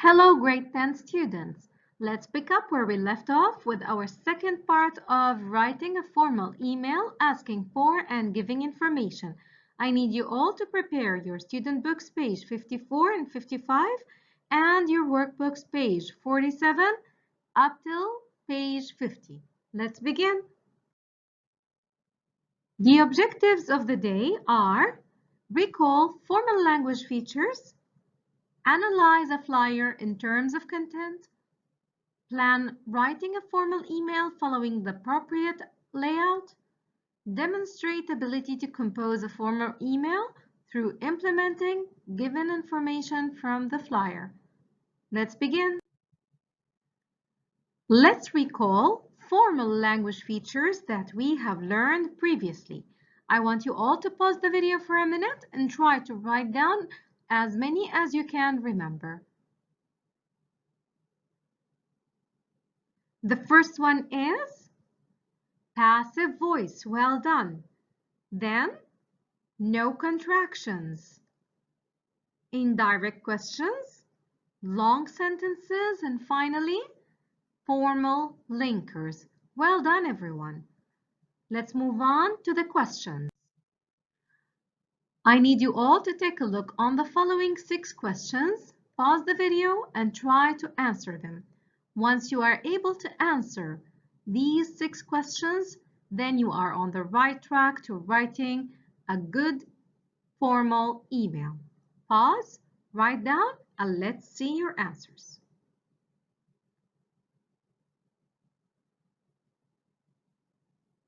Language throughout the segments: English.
Hello, grade 10 students. Let's pick up where we left off with our second part of writing a formal email asking for and giving information. I need you all to prepare your student books page 54 and 55 and your workbooks page 47 up till page 50. Let's begin. The objectives of the day are recall formal language features, analyze a flyer in terms of content, plan writing a formal email following the appropriate layout, demonstrate ability to compose a formal email through implementing given information from the flyer. Let's begin. Let's recall formal language features that we have learned previously. I want you all to pause the video for a minute and try to write down as many as you can remember. The first one is passive voice, well done. Then, no contractions. Indirect questions, long sentences, and finally, formal linkers. Well done, everyone. Let's move on to the questions. I need you all to take a look on the following 6 questions, pause the video, and try to answer them. Once you are able to answer these 6 questions, then you are on the right track to writing a good formal email. Pause, write down, and let's see your answers.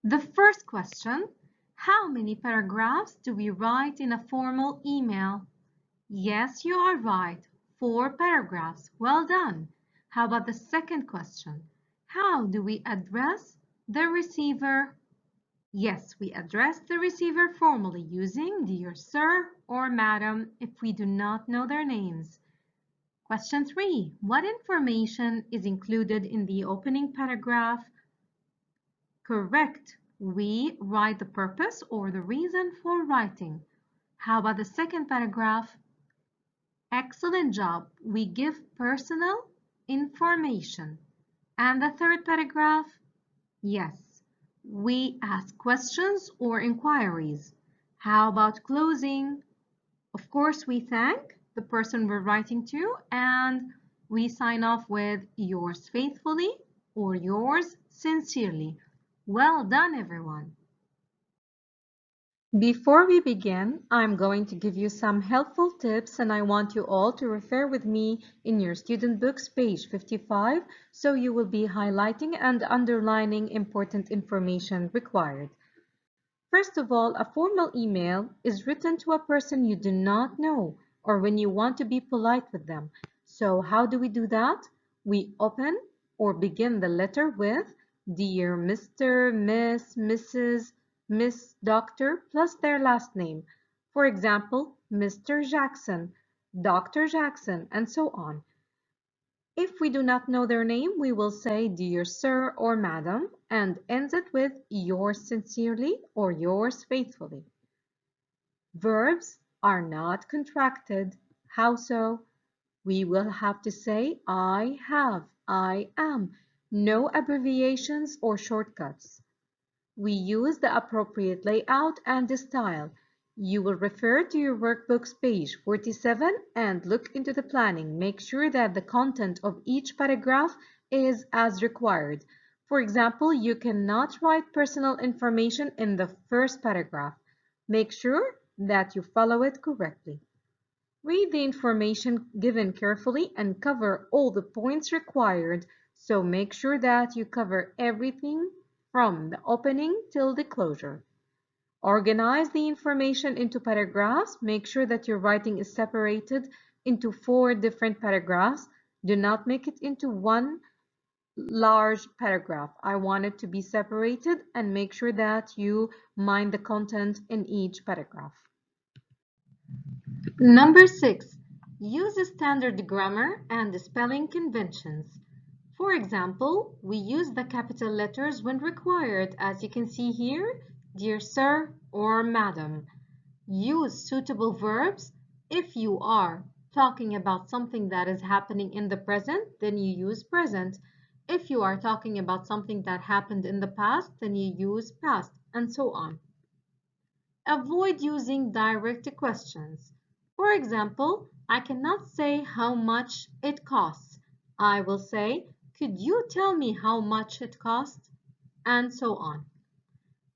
The first question, how many paragraphs do we write in a formal email? Yes, you are right. 4 paragraphs. Well done. How about the second question? How do we address the receiver? Yes, we address the receiver formally using dear sir or madam if we do not know their names. Question 3. What information is included in the opening paragraph? Correct. We write the purpose or the reason for writing. How about the second paragraph? Excellent job. We give personal information. And the third paragraph? Yes, we ask questions or inquiries. How about closing? Of course, we thank the person we're writing to and we sign off with yours faithfully or yours sincerely. Well done, everyone. Before we begin, I'm going to give you some helpful tips and I want you all to refer with me in your student books page 55 so you will be highlighting and underlining important information required. First of all, a formal email is written to a person you do not know or when you want to be polite with them. So how do we do that? We open or begin the letter with Dear Mr., Miss, Mrs., Miss, Doctor, plus their last name. For example, Mr. Jackson, Dr. Jackson, and so on. If we do not know their name, we will say Dear Sir or Madam and ends it with yours sincerely or yours faithfully. Verbs are not contracted. How so? We will have to say I have, I am. No abbreviations or shortcuts. We use the appropriate layout and the style. You will refer to your workbook's page 47 and look into the planning. Make sure that the content of each paragraph is as required. For example, you cannot write personal information in the first paragraph. Make sure that you follow it correctly. Read the information given carefully and cover all the points required. So make sure that you cover everything from the opening till the closure. Organize the information into paragraphs. Make sure that your writing is separated into 4 different paragraphs. Do not make it into one large paragraph. I want it to be separated and make sure that you mind the content in each paragraph. Number 6. Use standard grammar and spelling conventions. For example, we use the capital letters when required, as you can see here, Dear Sir or Madam. Use suitable verbs if you are talking about something that is happening in the present, then you use present. If you are talking about something that happened in the past, then you use past, and so on. Avoid using direct questions. For example, I cannot say how much it costs. I will say, could you tell me how much it costs? And so on.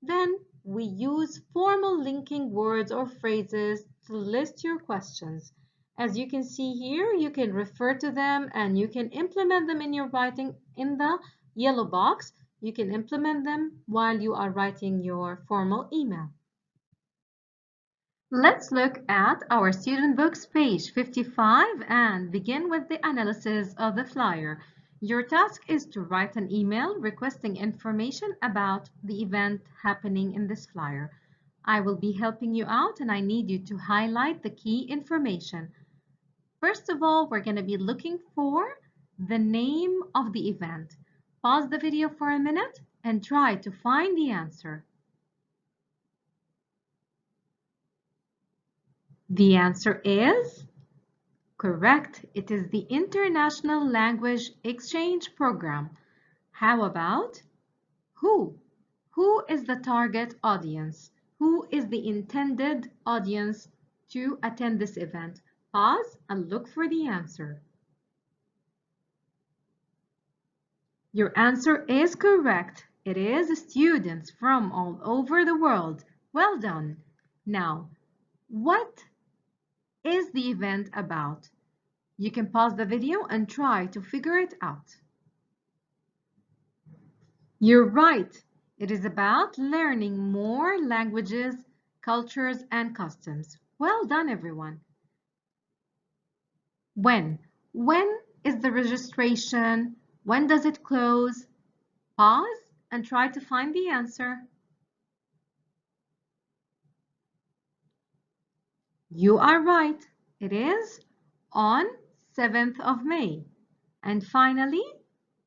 Then we use formal linking words or phrases to list your questions. As you can see here, you can refer to them and you can implement them in your writing in the yellow box. You can implement them while you are writing your formal email. Let's look at our student books page 55 and begin with the analysis of the flyer. Your task is to write an email requesting information about the event happening in this flyer. I will be helping you out and I need you to highlight the key information. First of all, we're going to be looking for the name of the event. Pause the video for a minute and try to find the answer. The answer is correct. It is the International Language Exchange Program. How about who? Who is the target audience? Who is the intended audience to attend this event? Pause and look for the answer. Your answer is correct. It is students from all over the world. Well done. Now, what is the event about? You can pause the video and try to figure it out. You're right. It is about learning more languages, cultures, and customs. Well done, everyone. When? When is the registration? When does it close? Pause and try to find the answer. You are right. It is on 7th of May. And finally,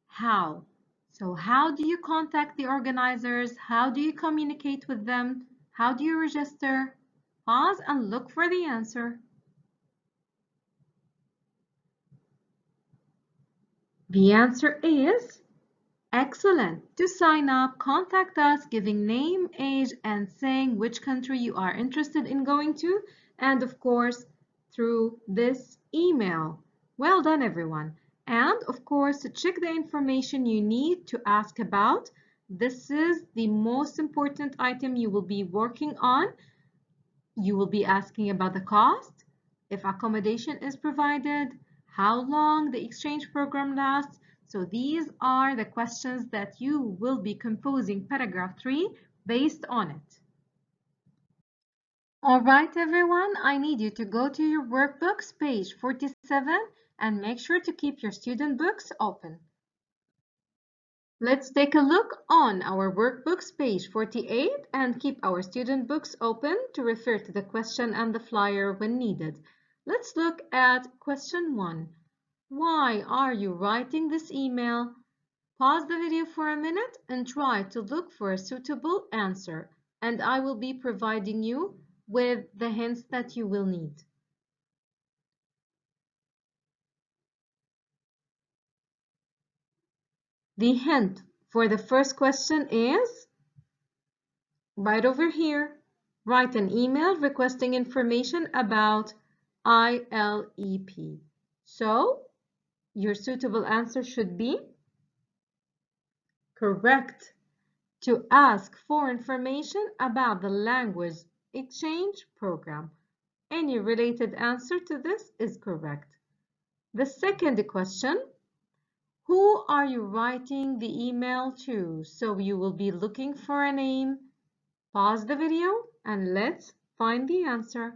how? So how do you contact the organizers? How do you communicate with them? How do you register? Pause and look for the answer. The answer is excellent. To sign up, contact us giving name, age, and saying which country you are interested in going to, and of course, through this email. Well done, everyone. And of course, to check the information you need to ask about, this is the most important item you will be working on. You will be asking about the cost, if accommodation is provided, how long the exchange program lasts. So these are the questions that you will be composing paragraph 3 based on it. All right, everyone, I need you to go to your workbooks, page 47, and make sure to keep your student books open. Let's take a look on our workbooks, page 48, and keep our student books open to refer to the question and the flyer when needed. Let's look at question 1. Why are you writing this email? Pause the video for a minute and try to look for a suitable answer, and I will be providing you with the hints that you will need. The hint for the first question is right over here. Write an email requesting information about ILEP. So, your suitable answer should be correct. To ask for information about the language exchange program. Any related answer to this is correct. The second question, who are you writing the email to? So you will be looking for a name. Pause the video and let's find the answer.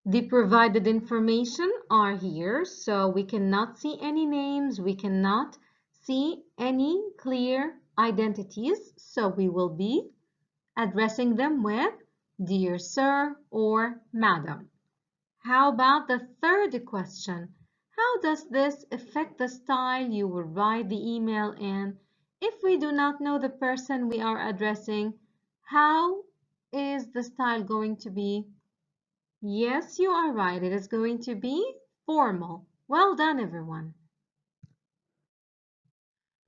The provided information are here, so we cannot see any names, we cannot see any clear identities, so we will be addressing them with Dear Sir or Madam. How about the third question? How does this affect the style you will write the email in? If we do not know the person we are addressing, how is the style going to be? Yes, you are right. It is going to be formal. Well done, everyone.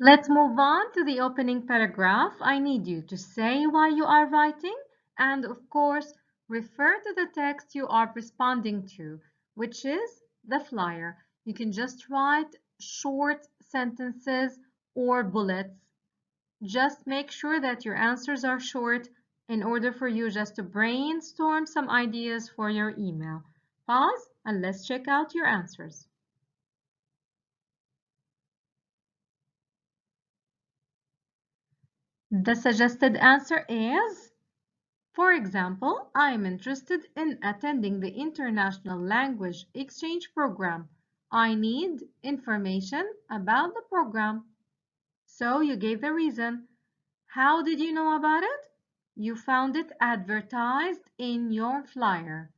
Let's move on to the opening paragraph. I need you to say why you are writing and, of course, refer to the text you are responding to, which is the flyer. You can just write short sentences or bullets. Just make sure that your answers are short in order for you just to brainstorm some ideas for your email. Pause and let's check out your answers. The suggested answer is, for example, I am interested in attending the International Language Exchange Program. I need information about the program. So you gave the reason. How did you know about it? You found it advertised in your flyer.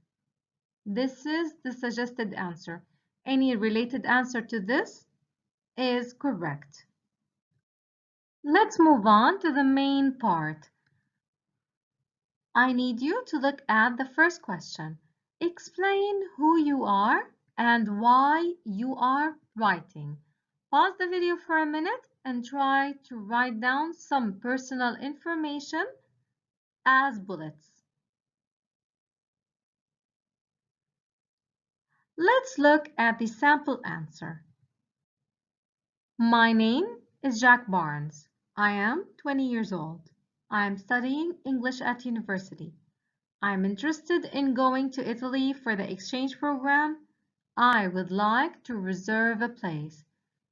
This is the suggested answer. Any related answer to this is correct. Let's move on to the main part. I need you to look at the first question. Explain who you are and why you are writing. Pause the video for a minute and try to write down some personal information as bullets. Let's look at the sample answer. My name is Jack Barnes. I am 20 years old. I am studying English at university. I am interested in going to Italy for the exchange program. I would like to reserve a place.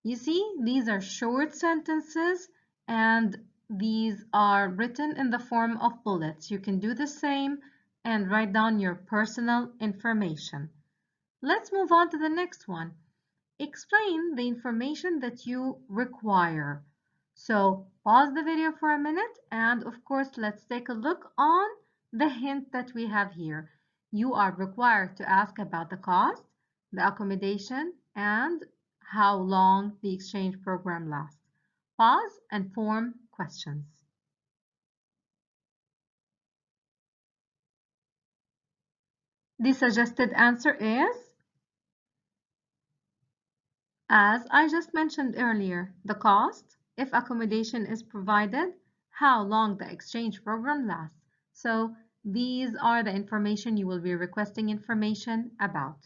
You see, these are short sentences and these are written in the form of bullets. You can do the same and write down your personal information. Let's move on to the next one. Explain the information that you require. So pause the video for a minute and of course let's take a look on the hint that we have here. You are required to ask about the cost, the accommodation, and how long the exchange program lasts. Pause and form questions. The suggested answer is, as I just mentioned earlier, the cost, if accommodation is provided, how long the exchange program lasts. So these are the information you will be requesting information about.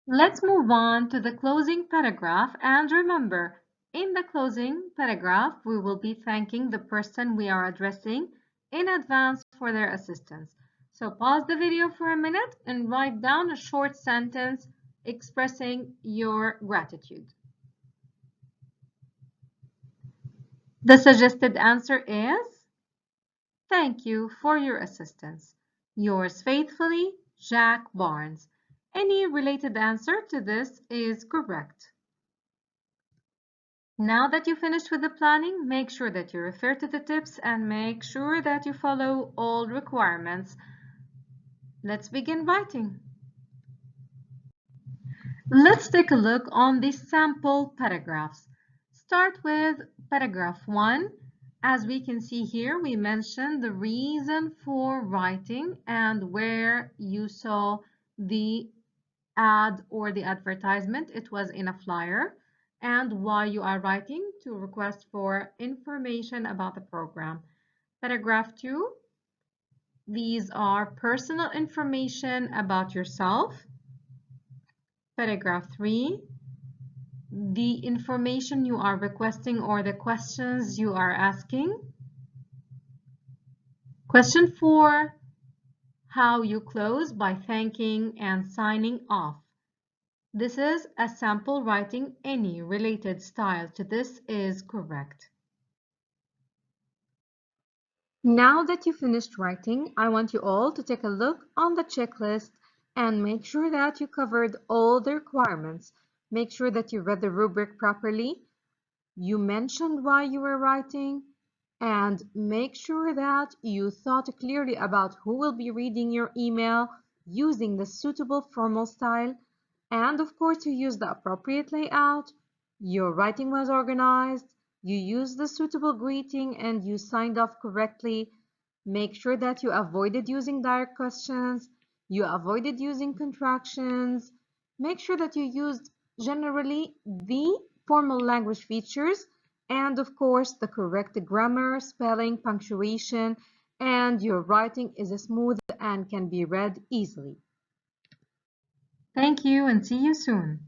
Let's move on to the closing paragraph, and remember, in the closing paragraph, we will be thanking the person we are addressing in advance for their assistance. So pause the video for a minute and write down a short sentence expressing your gratitude. The suggested answer is, thank you for your assistance. Yours faithfully, Jack Barnes. Any related answer to this is correct. Now that you finished with the planning, make sure that you refer to the tips and make sure that you follow all requirements. Let's begin writing. Let's take a look on the sample paragraphs. Start with paragraph 1. As we can see here, we mentioned the reason for writing and where you saw the ad or the advertisement. It was in a flyer, and why you are writing to request for information about the program. Paragraph 2, these are personal information about yourself. Paragraph 3, the information you are requesting or the questions you are asking. Question 4, how you close by thanking and signing off. This is a sample writing. Any related style to this is correct. Now that you finished writing, I want you all to take a look on the checklist and make sure that you covered all the requirements. Make sure that you read the rubric properly. You mentioned why you were writing, and make sure that you thought clearly about who will be reading your email using the suitable formal style, and of course you used the appropriate layout. Your writing was organized, you used the suitable greeting, and you signed off correctly. Make sure that you avoided using direct questions, you avoided using contractions. Make sure that you used generally the formal language features, and of course the correct grammar, spelling, punctuation, and your writing is smooth and can be read easily. Thank you and see you soon.